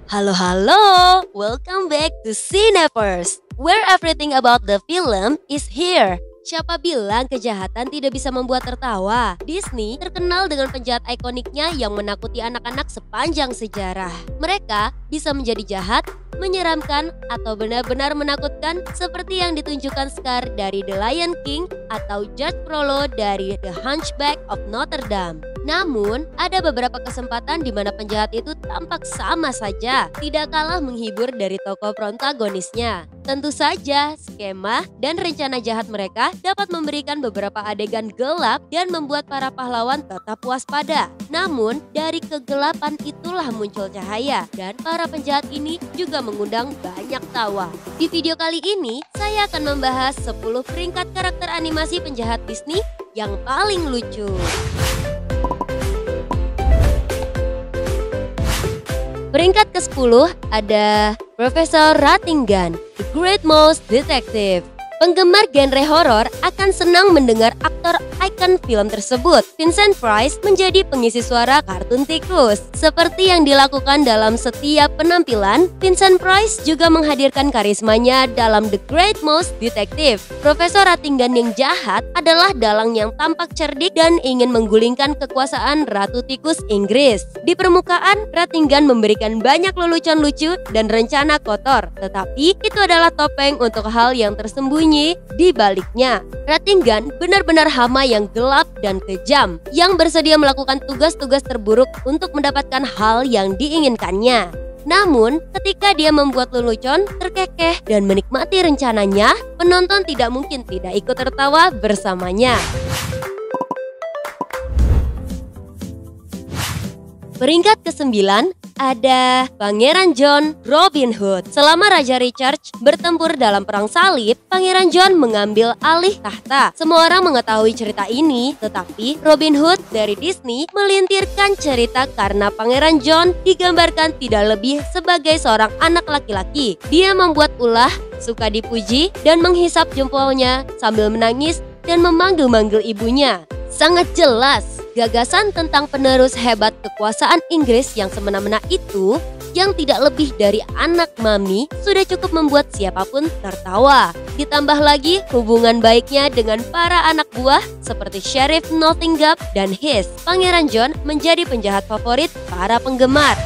Halo, welcome back to Cineverse, where everything about the film is here. Siapa bilang kejahatan tidak bisa membuat tertawa? Disney terkenal dengan penjahat ikoniknya yang menakuti anak-anak sepanjang sejarah. Mereka bisa menjadi jahat, menyeramkan, atau benar-benar menakutkan seperti yang ditunjukkan Scar dari The Lion King atau Judge Frollo dari The Hunchback of Notre Dame. Namun, ada beberapa kesempatan di mana penjahat itu tampak sama saja, tidak kalah menghibur dari tokoh protagonisnya. Tentu saja, skema dan rencana jahat mereka dapat memberikan beberapa adegan gelap dan membuat para pahlawan tetap waspada. Namun, dari kegelapan itulah muncul cahaya dan para penjahat ini juga mengundang banyak tawa. Di video kali ini, saya akan membahas 10 peringkat karakter animasi penjahat Disney yang paling lucu. Peringkat ke-10 ada Profesor Rattingan, The Great Mouse Detective. Penggemar genre horor akan senang mendengar aktor ikon film tersebut. Vincent Price menjadi pengisi suara kartun tikus. Seperti yang dilakukan dalam setiap penampilan, Vincent Price juga menghadirkan karismanya dalam The Great Mouse Detective. Profesor Rattingan yang jahat adalah dalang yang tampak cerdik dan ingin menggulingkan kekuasaan Ratu Tikus Inggris. Di permukaan, Rattingan memberikan banyak lelucon lucu dan rencana kotor, tetapi itu adalah topeng untuk hal yang tersembunyi di baliknya. Rattingan benar-benar hama yang gelap dan kejam, yang bersedia melakukan tugas-tugas terburuk untuk mendapatkan hal yang diinginkannya. Namun, ketika dia membuat lelucon, terkekeh, dan menikmati rencananya, penonton tidak mungkin tidak ikut tertawa bersamanya. Peringkat ke-9 ada Pangeran John Robin Hood. Selama Raja Richard bertempur dalam perang salib, Pangeran John mengambil alih tahta. Semua orang mengetahui cerita ini, tetapi Robin Hood dari Disney melintirkan cerita karena Pangeran John digambarkan tidak lebih sebagai seorang anak laki-laki. Dia membuat ulah, suka dipuji, dan menghisap jempolnya sambil menangis dan memanggil-manggil ibunya. Sangat jelas, gagasan tentang penerus hebat kekuasaan Inggris yang semena-mena itu, yang tidak lebih dari anak mami, sudah cukup membuat siapapun tertawa. Ditambah lagi hubungan baiknya dengan para anak buah seperti Sheriff Nottingham dan Hiss. Pangeran John menjadi penjahat favorit para penggemar.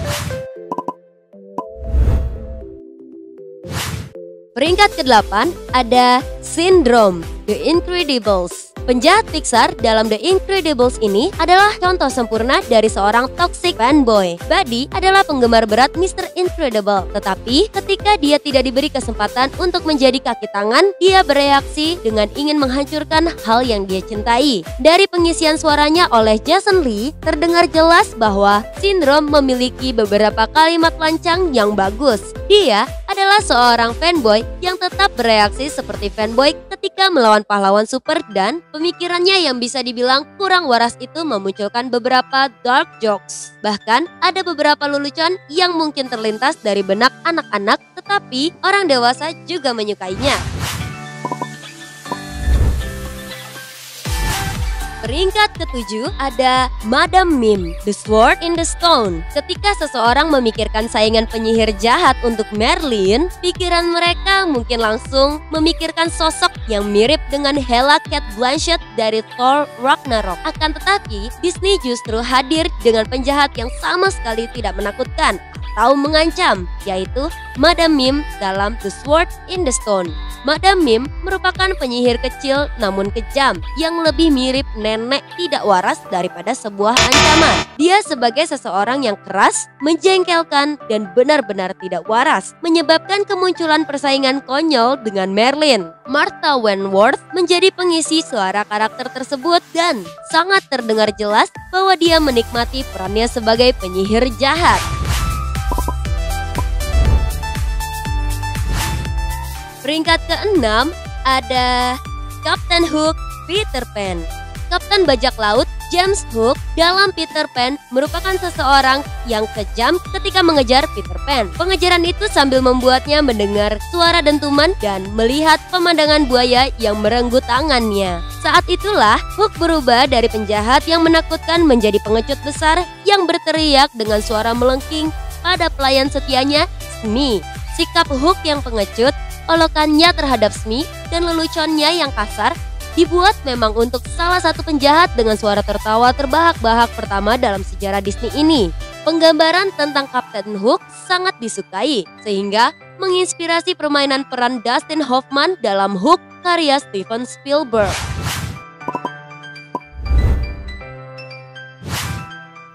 Peringkat ke-8 ada Syndrome, The Incredibles. Penjahat Pixar dalam The Incredibles ini adalah contoh sempurna dari seorang toxic fanboy. Buddy adalah penggemar berat Mr. Incredible, tetapi ketika dia tidak diberi kesempatan untuk menjadi kaki tangan, dia bereaksi dengan ingin menghancurkan hal yang dia cintai. Dari pengisian suaranya oleh Jason Lee, terdengar jelas bahwa Syndrome memiliki beberapa kalimat lancang yang bagus. Dia adalah seorang fanboy yang tetap bereaksi seperti fanboy ketika melawan pahlawan super, dan pemikirannya yang bisa dibilang kurang waras itu memunculkan beberapa dark jokes. Bahkan ada beberapa lelucon yang mungkin terlintas dari benak anak-anak, tetapi orang dewasa juga menyukainya. Peringkat ke-7 ada Madame Mim, The Sword in the Stone. Ketika seseorang memikirkan saingan penyihir jahat untuk Merlin, pikiran mereka mungkin langsung memikirkan sosok yang mirip dengan Hela Cate Blanchett dari Thor Ragnarok. Akan tetapi, Disney justru hadir dengan penjahat yang sama sekali tidak menakutkan atau mengancam, yaitu Madame Mim dalam The Sword in the Stone. Madame Mim merupakan penyihir kecil namun kejam yang lebih mirip nenek tidak waras daripada sebuah ancaman. Dia sebagai seseorang yang keras, menjengkelkan, dan benar-benar tidak waras, menyebabkan kemunculan persaingan konyol dengan Merlin. Martha Wentworth menjadi pengisi suara karakter tersebut dan sangat terdengar jelas bahwa dia menikmati perannya sebagai penyihir jahat. Peringkat ke-6 ada Captain Hook, Peter Pan. Kapten bajak laut James Hook dalam Peter Pan merupakan seseorang yang kejam ketika mengejar Peter Pan. Pengejaran itu sambil membuatnya mendengar suara dentuman dan melihat pemandangan buaya yang merenggut tangannya. Saat itulah Hook berubah dari penjahat yang menakutkan menjadi pengecut besar yang berteriak dengan suara melengking, pada pelayan setianya, Smee. Sikap Hook yang pengecut, olokannya terhadap Smee, dan leluconnya yang kasar dibuat memang untuk salah satu penjahat dengan suara tertawa terbahak-bahak pertama dalam sejarah Disney ini. Penggambaran tentang Kapten Hook sangat disukai, sehingga menginspirasi permainan peran Dustin Hoffman dalam Hook karya Steven Spielberg.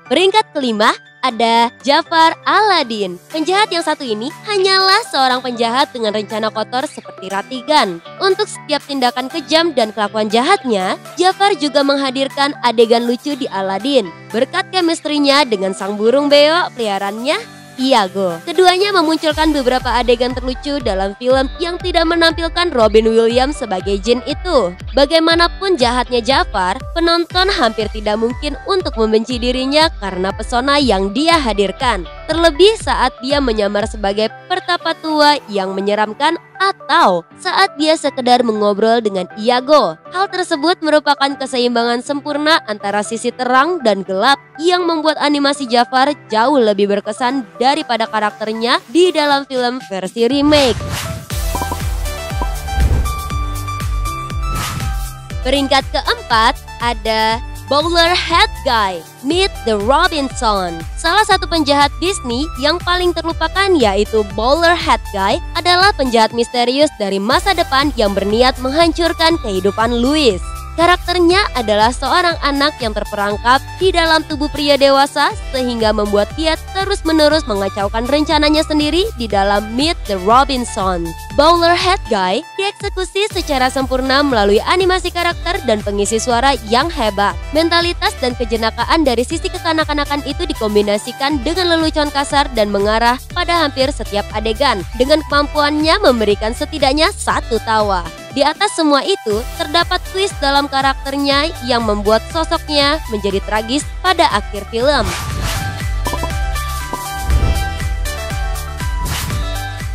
Peringkat kelima, ada Jafar Al-Addin. Penjahat yang satu ini hanyalah seorang penjahat dengan rencana kotor seperti Ratigan. Untuk setiap tindakan kejam dan kelakuan jahatnya, Jafar juga menghadirkan adegan lucu di Aladdin. Berkat chemistry-nya dengan sang burung beo peliharaannya, Iago. Keduanya memunculkan beberapa adegan terlucu dalam film yang tidak menampilkan Robin Williams sebagai jin itu. Bagaimanapun jahatnya Jafar, penonton hampir tidak mungkin untuk membenci dirinya karena pesona yang dia hadirkan. Terlebih saat dia menyamar sebagai pertapa tua yang menyeramkan atau saat dia sekedar mengobrol dengan Iago. Hal tersebut merupakan keseimbangan sempurna antara sisi terang dan gelap yang membuat animasi Jafar jauh lebih berkesan daripada karakternya di dalam film versi remake. Peringkat keempat, ada Bowler Hat Guy, Meet the Robinson. Salah satu penjahat Disney yang paling terlupakan yaitu Bowler Hat Guy adalah penjahat misterius dari masa depan yang berniat menghancurkan kehidupan Louis. Karakternya adalah seorang anak yang terperangkap di dalam tubuh pria dewasa sehingga membuat dia terus-menerus mengacaukan rencananya sendiri di dalam Meet the Robinson. Bowler Hat Guy dieksekusi secara sempurna melalui animasi karakter dan pengisi suara yang hebat. Mentalitas dan kejenakaan dari sisi kekanak-kanakan itu dikombinasikan dengan lelucon kasar dan mengarah pada hampir setiap adegan dengan kemampuannya memberikan setidaknya satu tawa. Di atas semua itu, terdapat twist dalam karakternya yang membuat sosoknya menjadi tragis pada akhir film.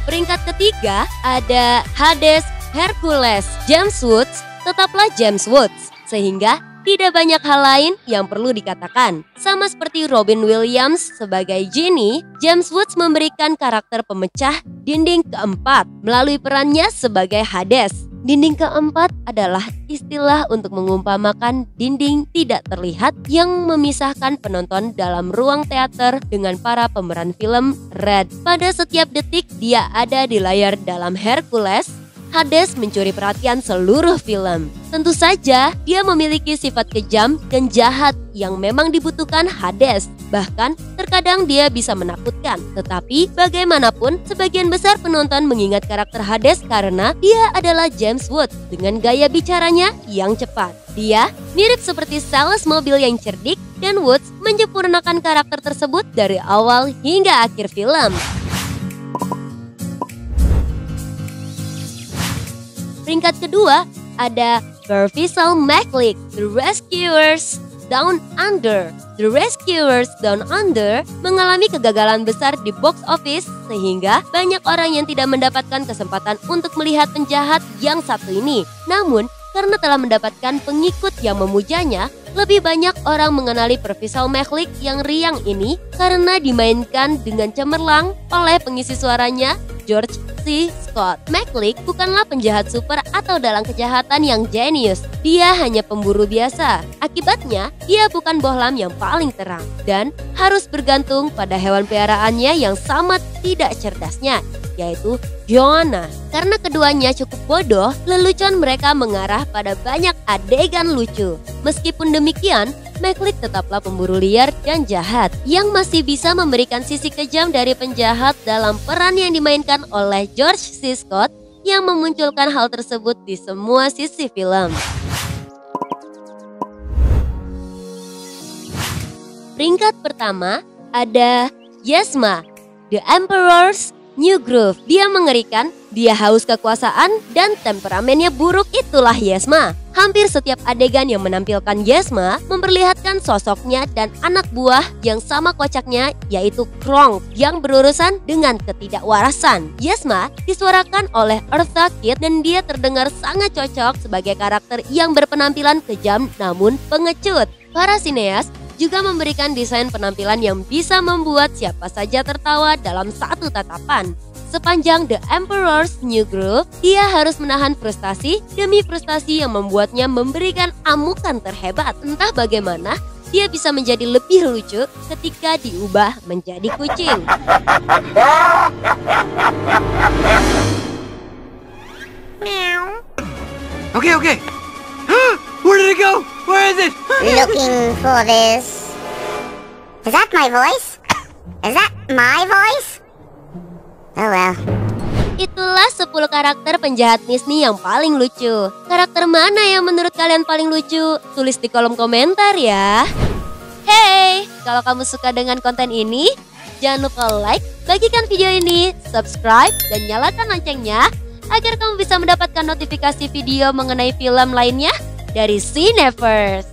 Peringkat ketiga, ada Hades Hercules. James Woods tetaplah James Woods, sehingga tidak banyak hal lain yang perlu dikatakan. Sama seperti Robin Williams sebagai Genie, James Woods memberikan karakter pemecah dinding keempat melalui perannya sebagai Hades. Dinding keempat adalah istilah untuk mengumpamakan dinding tidak terlihat yang memisahkan penonton dalam ruang teater dengan para pemeran film Red. Pada setiap detik dia ada di layar dalam Hercules, Hades mencuri perhatian seluruh film. Tentu saja dia memiliki sifat kejam dan jahat yang memang dibutuhkan Hades. Bahkan terkadang dia bisa menakutkan. Tetapi bagaimanapun sebagian besar penonton mengingat karakter Hades karena dia adalah James Woods dengan gaya bicaranya yang cepat. Dia mirip seperti sales mobil yang cerdik dan Woods menyempurnakan karakter tersebut dari awal hingga akhir film. Peringkat kedua, ada Professor McLeod, The Rescuers Down Under. The Rescuers Down Under mengalami kegagalan besar di box office sehingga banyak orang yang tidak mendapatkan kesempatan untuk melihat penjahat yang satu ini. Namun, karena telah mendapatkan pengikut yang memujanya, lebih banyak orang mengenali Profesor McLeod yang riang ini karena dimainkan dengan cemerlang oleh pengisi suaranya George C. Scott. McLeod bukanlah penjahat super atau dalang kejahatan yang jenius. Dia hanya pemburu biasa. Akibatnya, dia bukan bohlam yang paling terang dan harus bergantung pada hewan peliharaannya yang sama tidak cerdasnya, yaitu Joanna. Karena keduanya cukup bodoh, lelucon mereka mengarah pada banyak adegan lucu. Meskipun demikian, McLeod tetaplah pemburu liar dan jahat yang masih bisa memberikan sisi kejam dari penjahat dalam peran yang dimainkan oleh George C. Scott yang memunculkan hal tersebut di semua sisi film. Peringkat pertama ada Yzma, The Emperor's New Groove. Dia mengerikan, dia haus kekuasaan, dan temperamennya buruk, itulah Yzma. Hampir setiap adegan yang menampilkan Yzma memperlihatkan sosoknya dan anak buah yang sama kocaknya, yaitu Kronk yang berurusan dengan ketidakwarasan. Yzma disuarakan oleh Eartha Kitt dan dia terdengar sangat cocok sebagai karakter yang berpenampilan kejam namun pengecut. Para sineas juga memberikan desain penampilan yang bisa membuat siapa saja tertawa dalam satu tatapan. Sepanjang The Emperor's New Groove, dia harus menahan frustasi demi frustasi yang membuatnya memberikan amukan terhebat. Entah bagaimana, dia bisa menjadi lebih lucu ketika diubah menjadi kucing. Okay. Where did it go? Where is it? Looking for this. Is that my voice? Is that my voice? Oh well. Itulah 10 karakter penjahat Disney yang paling lucu. Karakter mana yang menurut kalian paling lucu? Tulis di kolom komentar ya. Hey, kalau kamu suka dengan konten ini, jangan lupa like, bagikan video ini, subscribe, dan nyalakan loncengnya agar kamu bisa mendapatkan notifikasi video mengenai film lainnya dari Cineverse.